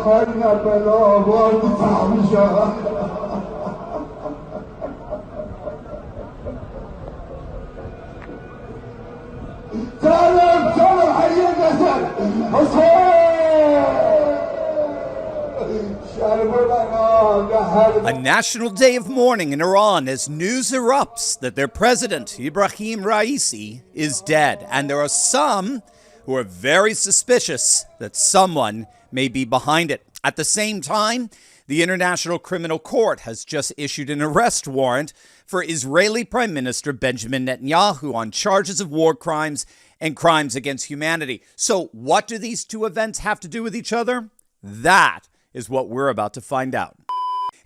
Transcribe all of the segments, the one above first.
A national day of mourning in Iran as news erupts that their president, Ibrahim Raisi, is dead. And there are some who are very suspicious that someone may be behind it. At the same time, the International Criminal Court has just issued an arrest warrant for Israeli Prime Minister Benjamin Netanyahu on charges of war crimes and crimes against humanity. So what do these two events have to do with each other? That is what we're about to find out.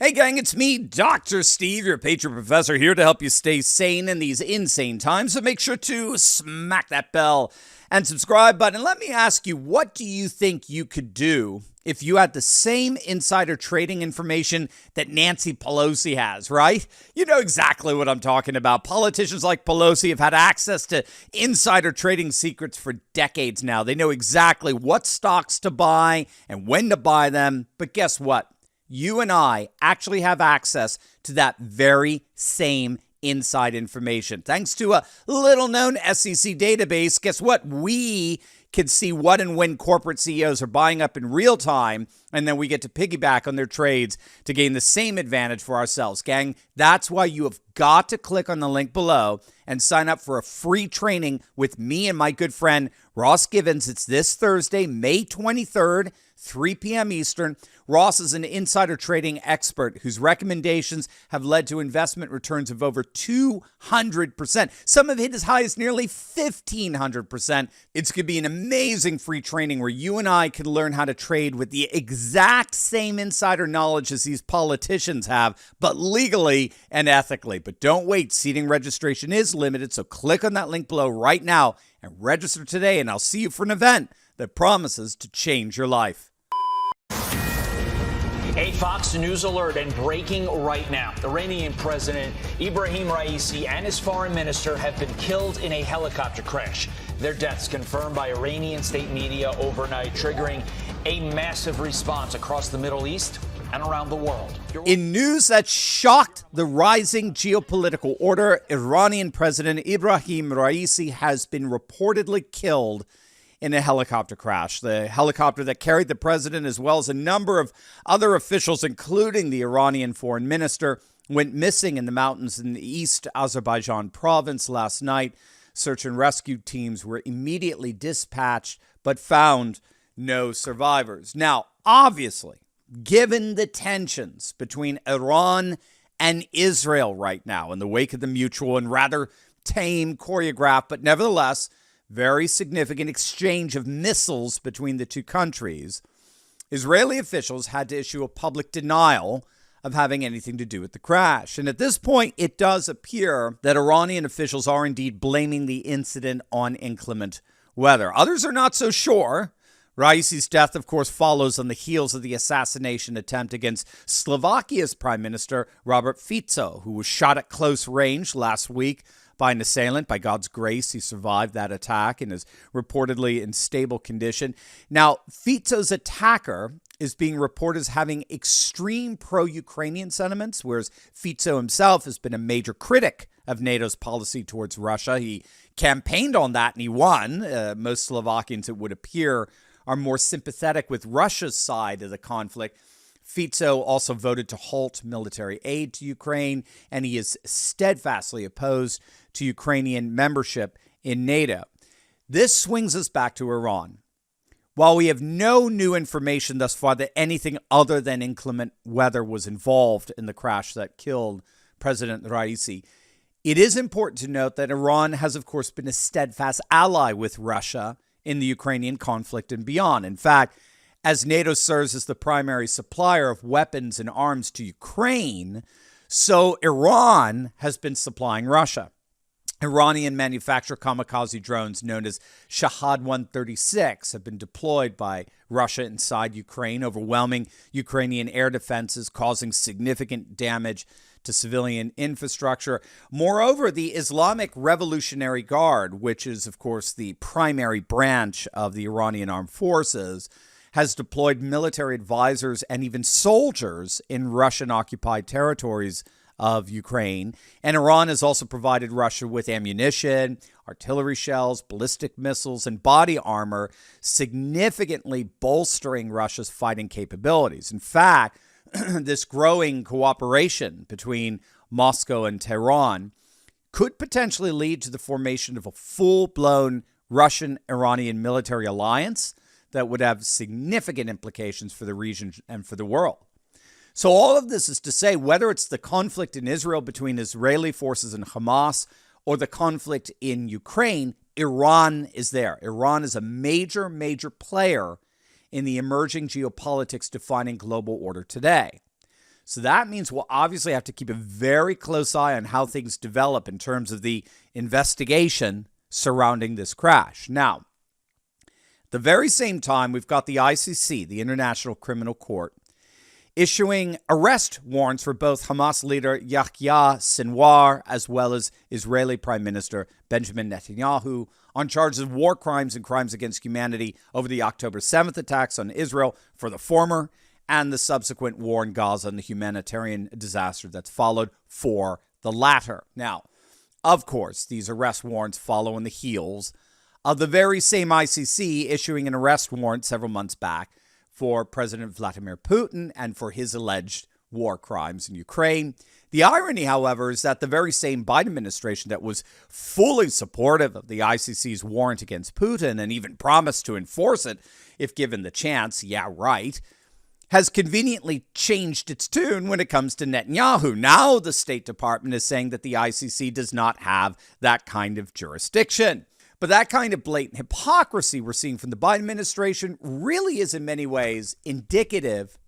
Hey gang, it's me, Dr. Steve, your Patriot Professor, here to help you stay sane in these insane times. So make sure to smack that bell and subscribe button. Let me ask you, what do you think you could do if you had the same insider trading information that Nancy Pelosi has, right? You know exactly what I'm talking about. Politicians like Pelosi have had access to insider trading secrets for decades now. They know exactly what stocks to buy and when to buy them. But guess what? You and I actually have access to that very same inside information. Thanks to a little-known SEC database, guess what? We can see what and when corporate CEOs are buying up in real time, and then we get to piggyback on their trades to gain the same advantage for ourselves. Gang, that's why you have got to click on the link below and sign up for a free training with me and my good friend Ross Givens. It's this Thursday, May 23rd, 3 p.m. Eastern. Ross is an insider trading expert whose recommendations have led to investment returns of over 200%. Some have hit as high as nearly 1,500%. It's going to be an amazing free training where you and I can learn how to trade with the exact same insider knowledge as these politicians have, but legally and ethically. But don't wait. Seating registration is limited, so click on that link below right now and register today, and I'll see you for an event that promises to change your life. A Fox News alert and breaking right now. Iranian President Ibrahim Raisi and his foreign minister have been killed in a helicopter crash. Their deaths confirmed by Iranian state media overnight, triggering a massive response across the Middle East and around the world. In news that shocked the rising geopolitical order, Iranian President Ibrahim Raisi has been reportedly killed in a helicopter crash. The helicopter that carried the president, as well as a number of other officials, including the Iranian foreign minister, went missing in the mountains in the East Azerbaijan province last night. Search and rescue teams were immediately dispatched, but found no survivors. Now, obviously, given the tensions between Iran and Israel right now in the wake of the mutual and rather tame choreographed, but nevertheless very significant exchange of missiles between the two countries, Israeli officials had to issue a public denial of having anything to do with the crash. And at this point, it does appear that Iranian officials are indeed blaming the incident on inclement weather. Others are not so sure. Raisi's death, of course, follows on the heels of the assassination attempt against Slovakia's Prime Minister Robert Fico, who was shot at close range last week by an assailant. By God's grace, he survived that attack and is reportedly in stable condition. Now, Fico's attacker is being reported as having extreme pro-Ukrainian sentiments, whereas Fico himself has been a major critic of NATO's policy towards Russia. He campaigned on that and he won. Most Slovakians, it would appear, are more sympathetic with Russia's side of the conflict. Fico also voted to halt military aid to Ukraine, and he is steadfastly opposed to Ukrainian membership in NATO. This swings us back to Iran. While we have no new information thus far that anything other than inclement weather was involved in the crash that killed President Raisi, it is important to note that Iran has, of course, been a steadfast ally with Russia in the Ukrainian conflict and beyond. In fact, as NATO serves as the primary supplier of weapons and arms to Ukraine, so Iran has been supplying Russia. Iranian manufactured kamikaze drones known as Shahad 136 have been deployed by Russia inside Ukraine, overwhelming Ukrainian air defenses, causing significant damage to civilian infrastructure. Moreover, the Islamic Revolutionary Guard, which is, of course, the primary branch of the Iranian armed forces, has deployed military advisors and even soldiers in Russian-occupied territories of Ukraine. And Iran has also provided Russia with ammunition, artillery shells, ballistic missiles, and body armor, significantly bolstering Russia's fighting capabilities. In fact, this growing cooperation between Moscow and Tehran could potentially lead to the formation of a full-blown Russian-Iranian military alliance that would have significant implications for the region and for the world. So all of this is to say, whether it's the conflict in Israel between Israeli forces and Hamas or the conflict in Ukraine, Iran is there. Iran is a major, major player in the emerging geopolitics defining global order today. So that means we'll obviously have to keep a very close eye on how things develop in terms of the investigation surrounding this crash. Now, at the very same time, we've got the ICC, the International Criminal Court, issuing arrest warrants for both Hamas leader Yahya Sinwar as well as Israeli Prime Minister Benjamin Netanyahu on charges of war crimes and crimes against humanity over the October 7th attacks on Israel for the former and the subsequent war in Gaza and the humanitarian disaster that's followed for the latter. Now, of course, these arrest warrants follow on the heels of the very same ICC issuing an arrest warrant several months back for President Vladimir Putin and for his alleged war crimes in Ukraine. The irony, however, is that the very same Biden administration that was fully supportive of the ICC's warrant against Putin and even promised to enforce it if given the chance, yeah, right, has conveniently changed its tune when it comes to Netanyahu. Now the State Department is saying that the ICC does not have that kind of jurisdiction. But that kind of blatant hypocrisy we're seeing from the Biden administration really is in many ways indicative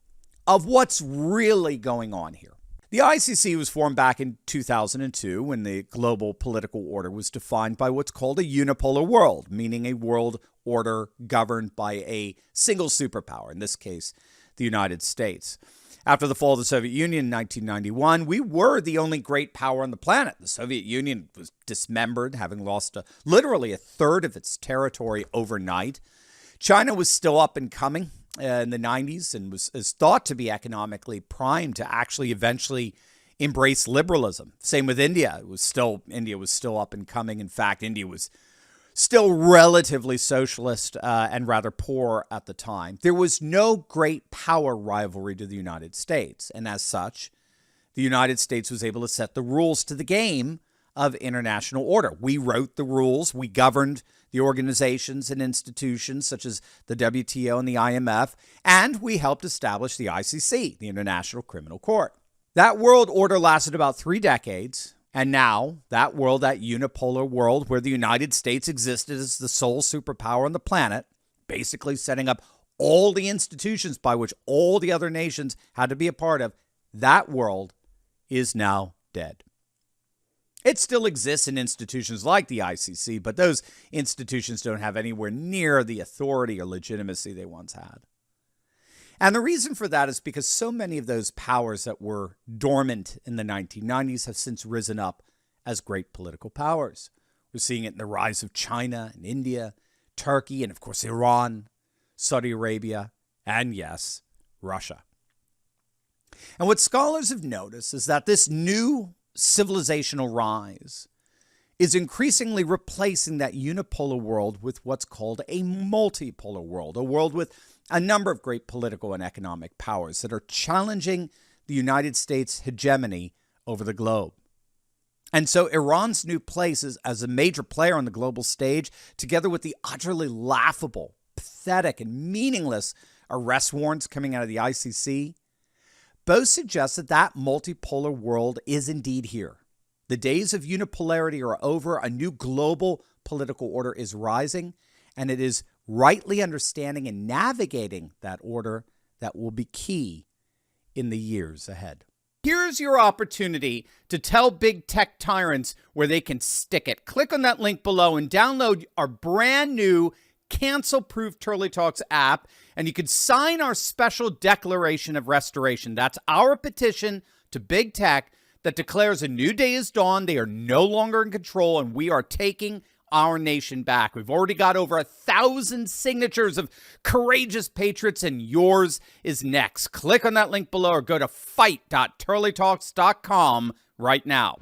of what's really going on here. The ICC was formed back in 2002 when the global political order was defined by what's called a unipolar world, meaning a world order governed by a single superpower, in this case, the United States. After the fall of the Soviet Union in 1991, we were the only great power on the planet. The Soviet Union was dismembered, having lost literally a third of its territory overnight. China was still up and coming in the 90s and is thought to be economically primed to actually eventually embrace liberalism. Same with India. India was still up and coming. In fact, India was still relatively socialist and rather poor at the time. There was no great power rivalry to the United States. And as such, the United States was able to set the rules to the game of international order. We wrote the rules. We governed the organizations and institutions such as the WTO and the IMF. And we helped establish the ICC, the International Criminal Court. That world order lasted about 3 decades. And now that world, that unipolar world where the United States existed as the sole superpower on the planet, basically setting up all the institutions by which all the other nations had to be a part of, that world is now dead. It still exists in institutions like the ICC, but those institutions don't have anywhere near the authority or legitimacy they once had. And the reason for that is because so many of those powers that were dormant in the 1990s have since risen up as great political powers. We're seeing it in the rise of China and India, Turkey, and of course Iran, Saudi Arabia, and yes, Russia. And what scholars have noticed is that this new civilizational rise is increasingly replacing that unipolar world with what's called a multipolar world, a world with a number of great political and economic powers that are challenging the United States' hegemony over the globe. And so Iran's new place as a major player on the global stage, together with the utterly laughable, pathetic, and meaningless arrest warrants coming out of the ICC, both suggest that that multipolar world is indeed here. The days of unipolarity are over. A new global political order is rising, and it is rightly understanding and navigating that order that will be key in the years ahead. Here's your opportunity to tell big tech tyrants where they can stick it. Click on that link below and download our brand new cancel-proof Turley Talks app, and you can sign our special declaration of restoration. That's our petition to big tech that declares a new day is dawned. They are no longer in control, and we are taking our nation back. We've already got over 1,000 signatures of courageous patriots, and yours is next. Click on that link below or go to fight.turleytalks.com right now.